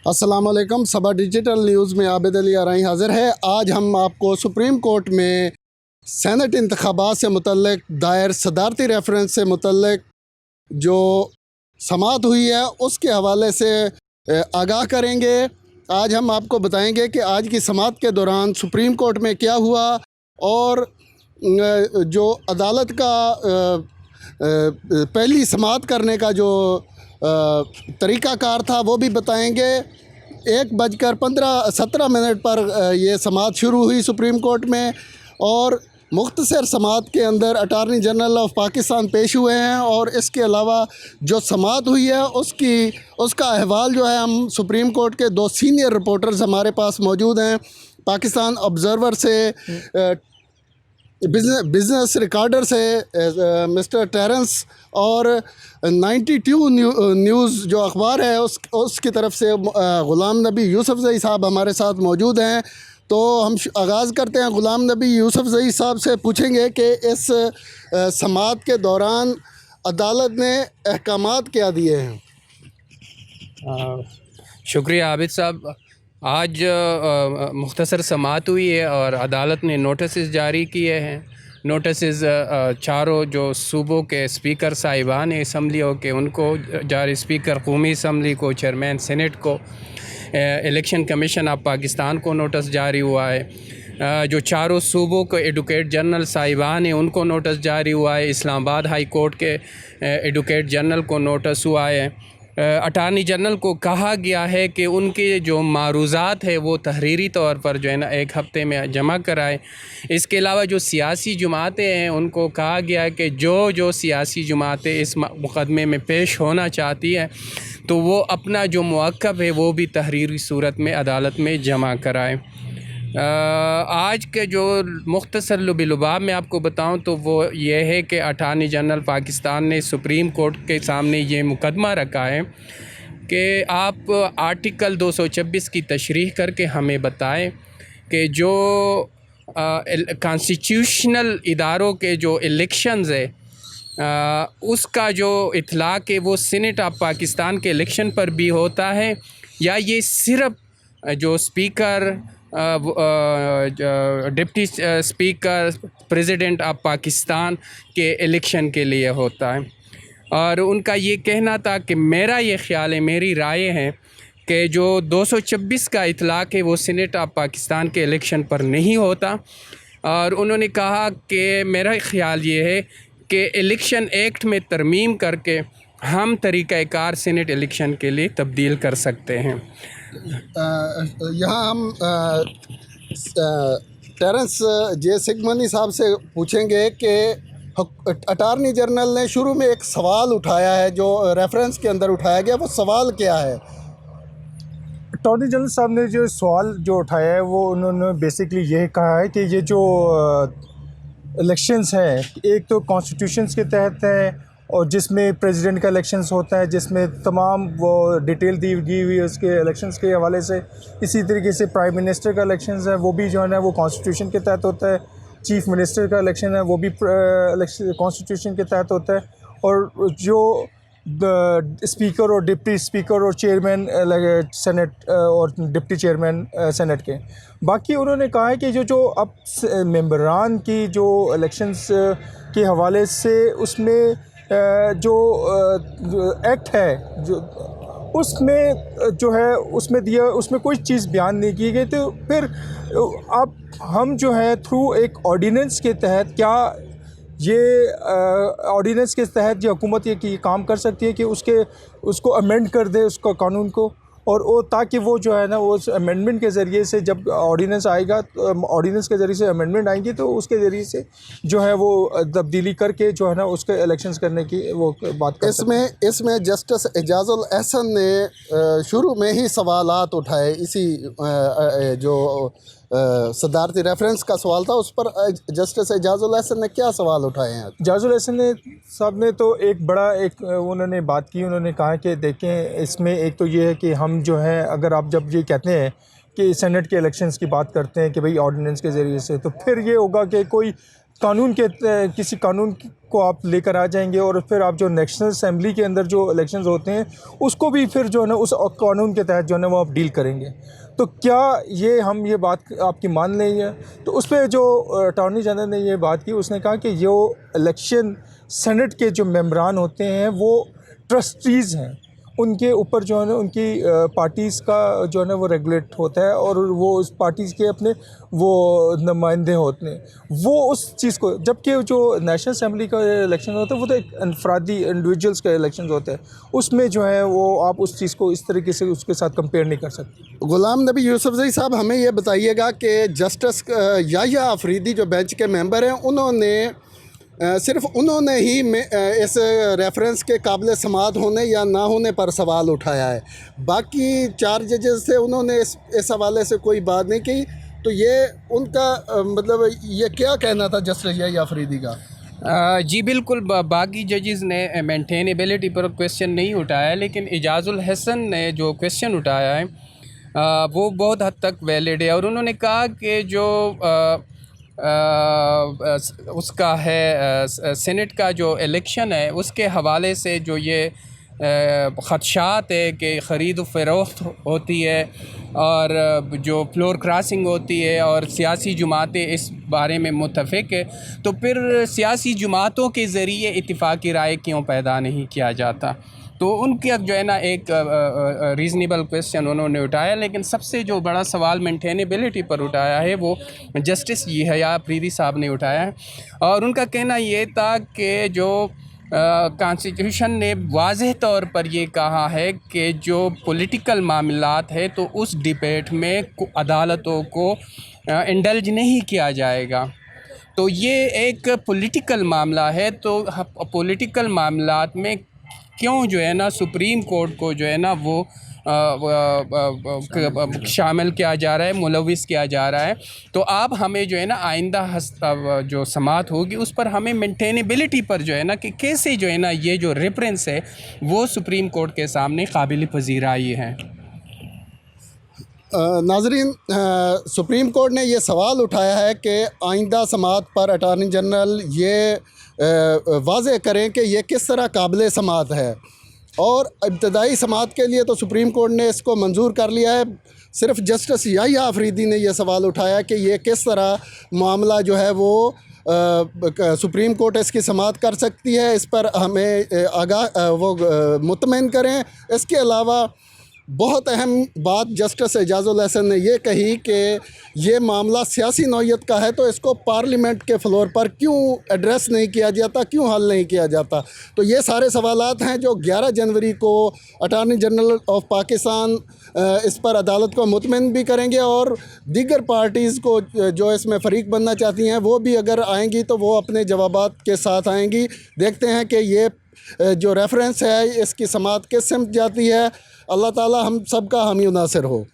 अस्सलाम वालेकुम। सबा digital news में आबिद अली आरई हाज़िर है। आज हम आपको सुप्रीम कोर्ट में सेनेट इंतखाबात से मुतल्लिक दायर सदारती रेफरेंस से मुतल्लिक जो समाअत हुई है उसके हवाले से आगाह करेंगे। आज हम आपको बताएंगे कि आज की समाअत के दौरान सुप्रीम कोर्ट में क्या हुआ और जो अदालत का पहली समाअत करने का जो तरीक़ाकार था वो भी बताएंगे। 1:17 पर ये समाअत शुरू हुई सुप्रीम कोर्ट में और मुख्तसर समाअत के अंदर अटार्नी जनरल ऑफ पाकिस्तान पेश हुए हैं और इसके अलावा जो समाअत हुई है उसका अहवाल जो है हम सुप्रीम कोर्ट के 2 सीनियर रिपोर्टर्स हमारे पास मौजूद हैं। पाकिस्तान ऑब्ज़र्वर से बिज़नेस रिकॉर्डर से मिस्टर टेरेंस और 92 न्यूज़ जो अखबार है उसकी तरफ से ग़ुलाम नबी यूसुफ़ज़ई साहब हमारे साथ मौजूद हैं। तो हम आगाज़ करते हैं। ग़ुलाम नबी यूसुफ़ज़ई साहब से पूछेंगे कि इस समाअत के दौरान अदालत ने अहकामात क्या दिए हैं। शुक्रिया आबिद साहब। आज मुख्तसर समाअत हुई है और अदालत ने नोटिस जारी किए हैं। नोटिस चारों जो सूबों के स्पीकर साहिबान असम्बलियों के उनको जारी, स्पीकर कौमी असम्बली को, चेयरमैन सेनेट को, इलेक्शन कमीशन ऑफ पाकिस्तान को नोटिस जारी हुआ है। जो चारों सूबों के एडवोकेट जनरल साहिबान हैं उनको नोटिस जारी हुआ है। इस्लामाबाद हाई कोर्ट के एडवोकेट जनरल को नोटिस हुआ है। अटार्नी जनरल को कहा गया है कि उनके जो मारूज़ात है वो तहरीरी तौर पर जो है ना 1 हफ़्ते में जमा कराए। इसके अलावा जो सियासी जमातें हैं उनको कहा गया है कि जो सियासी जमातें इस मुक़दमे में पेश होना चाहती हैं तो वो अपना जो मौक़िफ़ है वो भी तहरीरी सूरत में अदालत में जमा कराए। आज के जो मुख्तसर लुबा में आपको बताऊं तो वो ये है कि अटार्नी जनरल पाकिस्तान ने सुप्रीम कोर्ट के सामने ये मुकदमा रखा है कि आप आर्टिकल 226 की तशरीह करके हमें बताएं कि जो कॉन्स्टिट्यूशनल इदारों के जो इलेक्शंस है उसका जो इतलाक़ है वो सीनेट ऑफ पाकिस्तान के इलेक्शन पर भी होता है या ये सिर्फ़ जो speaker, deputy speaker, president of Pakistan के इलेक्शन के लिए होता है। और उनका ये कहना था कि मेरा ये ख़्याल है, मेरी राय है कि जो 226 का इतलाक़ है वो सीनेट ऑफ पाकिस्तान के इलेक्शन पर नहीं होता। और उन्होंने कहा कि मेरा ख़्याल ये है कि इलेक्शन एक्ट में तरमीम करके हम तरीक़ाकार सीनेट इलेक्शन के लिए तब्दील कर सकते हैं। यहाँ हम टेरेंस जे सिगमनी साहब से पूछेंगे कि अटार्नी जनरल ने शुरू में एक सवाल उठाया है जो रेफरेंस के अंदर उठाया गया, वो सवाल क्या है? अटॉर्नी जनरल साहब ने जो सवाल जो उठाया है वो उन्होंने बेसिकली ये कहा है कि ये जो इलेक्शंस हैं एक तो कॉन्स्टिट्यूशंस के तहत है और जिसमें प्रेसिडेंट का इलेक्शंस होता है, जिसमें तमाम वो डिटेल दी हुई है उसके इलेक्शंस के हवाले से। इसी तरीके से प्राइम मिनिस्टर का इलेक्शंस है वो भी जो है ना वो कॉन्स्टिट्यूशन के तहत होता है। चीफ़ मिनिस्टर का इलेक्शन है वो भी कॉन्स्टिट्यूशन के तहत होता है। और जो स्पीकर और डिप्टी स्पीकर और चेयरमैन सेनेट और डिप्टी चेयरमैन सेनेट के, बाकी उन्होंने कहा है कि जो अब मेंबरान की जो इलेक्शंस के हवाले से उसमें जो एक्ट है जो उसमें जो है उसमें कोई चीज़ बयान नहीं की गई। तो फिर अब हम जो है थ्रू एक ऑर्डिनेंस के तहत क्या ये ऑर्डिनेंस के तहत जो हुकूमत ये काम कर सकती है कि उसको अमेंड कर दे उसका कानून को, और वो ताकि वो जो है ना वो उस अमेंडमेंट के ज़रिए से जब ऑर्डिनेंस आएगा ऑर्डिनेंस के ज़रिए से अमेंडमेंट आएंगी तो उसके ज़रिए से जो है वो तब्दीली करके जो है ना उसके इलेक्शंस करने की वो बात कर इसमें जस्टिस एजाजुल एहसन ने शुरू में ही सवालात उठाए। इसी जो सदारती रेफरेंस का सवाल था उस पर जस्टिस एजाजुल एहसन ने क्या सवाल उठाए हैं? एजाजुल एहसन ने साहब ने तो उन्होंने बात की। उन्होंने कहा कि देखें इसमें एक तो ये है कि हम जो है अगर आप जब ये कहते हैं कि सेनेट के इलेक्शंस की बात करते हैं कि भाई ऑर्डिनेंस के ज़रिए से, तो फिर ये होगा कि कोई कानून के किसी कानून को आप लेकर आ जाएंगे और फिर आप जो नेशनल असेंबली के अंदर जो इलेक्शंस होते हैं उसको भी फिर जो है ना उस कानून के तहत जो है ना वो आप डील करेंगे। तो क्या ये बात आपकी मान लें है? तो उस पर जो अटॉर्नी जनरल ने ये बात की, उसने कहा कि जो इलेक्शन सेनेट के जो मेंबरान होते हैं वो ट्रस्टीज़ हैं, उनके ऊपर जो है ना उनकी पार्टीज़ का जो है ना वो रेगुलेट होता है और वो उस पार्टीज़ के अपने वो नुमाइंदे होते हैं वो उस चीज़ को, जबकि जो नेशनल असेंबली का इलेक्शन होता है वो तो एक अनफरादी इंडिविजुअल्स का इलेक्शन होता है, उसमें जो है वो आप उस चीज़ को इस तरीके से उसके साथ कंपेयर नहीं कर सकते। गुलाम नबी यूसुफजई साहब, हमें ये बताइएगा कि जस्टिस याह्या अफरीदी जो बेंच के मेंबर हैं, उन्होंने सिर्फ उन्होंने ही इस रेफरेंस के काबिल समाअत होने या ना होने पर सवाल उठाया है। बाकी 4 जजेस से उन्होंने इस हवाले से कोई बात नहीं की। तो ये उनका मतलब ये क्या कहना था जस्टिस याह्या अफरीदी का? जी बिल्कुल, बाकी जजेस ने मेंटेनेबिलिटी पर क्वेश्चन नहीं उठाया, लेकिन इजाज़ुल हसन ने जो क्वेश्चन उठाया है वो बहुत हद तक वैलिड है। और उन्होंने कहा कि जो उसका है सेनेट का जो इलेक्शन है उसके हवाले से जो ये ख़दशात है कि ख़रीद व फ़रोख्त होती है और जो फ्लोर क्रॉसिंग होती है और सियासी जमातें इस बारे में मुत्तफ़िक है, तो फिर सियासी जमातों के ज़रिए इत्तिफ़ाक़ी राय क्यों पैदा नहीं किया जाता। तो उनके जो है ना एक रीज़नेबल क्वेश्चन उन्होंने उठाया, लेकिन सबसे जो बड़ा सवाल मेंटेनेबिलिटी पर उठाया है वो जस्टिस याह्या अफरीदी साहब ने उठाया है। और उनका कहना ये था कि जो कॉन्स्टिट्यूशन ने वाज़ेह तौर पर ये कहा है कि जो पॉलिटिकल मामलात है तो उस डिबेट में अदालतों को इंडल्ज नहीं किया जाएगा। तो ये एक पॉलिटिकल मामला है, तो पॉलिटिकल मामलात में क्यों जो है ना सुप्रीम कोर्ट को जो है ना वो शामिल किया जा रहा है, मुलविस किया जा रहा है। तो आप हमें जो है ना आइंदा जो समाअत होगी उस पर हमें मेंटेनेबिलिटी पर जो है ना कि कैसे जो है ना ये जो रेफरेंस है वो सुप्रीम कोर्ट के सामने काबिल पज़ीराई है। नाज़रीन, सुप्रीम कोर्ट ने ये सवाल उठाया है कि आइंदा समाअत पर अटॉर्नी जनरल ये वाज़ेह करें कि ये किस तरह काबिल समाअत है। और इब्तदाई समाअत के लिए तो सुप्रीम कोर्ट ने इसको मंजूर कर लिया है। सिर्फ जस्टिस याह्या अफरीदी ने यह सवाल उठाया कि ये किस तरह मामला जो है वो सुप्रीम कोर्ट इसकी समाअत कर सकती है, इस पर हमें मुतमईन करें। इसके अलावा बहुत अहम बात जस्टिस इजाज़ुल हसन ने यह कही कि ये मामला सियासी नौइयत का है, तो इसको पार्लियामेंट के फ्लोर पर क्यों एड्रेस नहीं किया जाता, क्यों हल नहीं किया जाता। तो ये सारे सवालात हैं जो 11 जनवरी को अटॉर्नी जनरल ऑफ पाकिस्तान इस पर अदालत को मुतमईन भी करेंगे और दीगर पार्टीज़ को जो इसमें फ़रीक बनना चाहती हैं वो भी अगर आएंगी तो वो अपने जवाबात के साथ आएंगी। देखते हैं कि ये जो रेफरेंस है इसकी समाअत किस सिमत जाती है। अल्लाह ताला हम सब का हामी नासिर हो।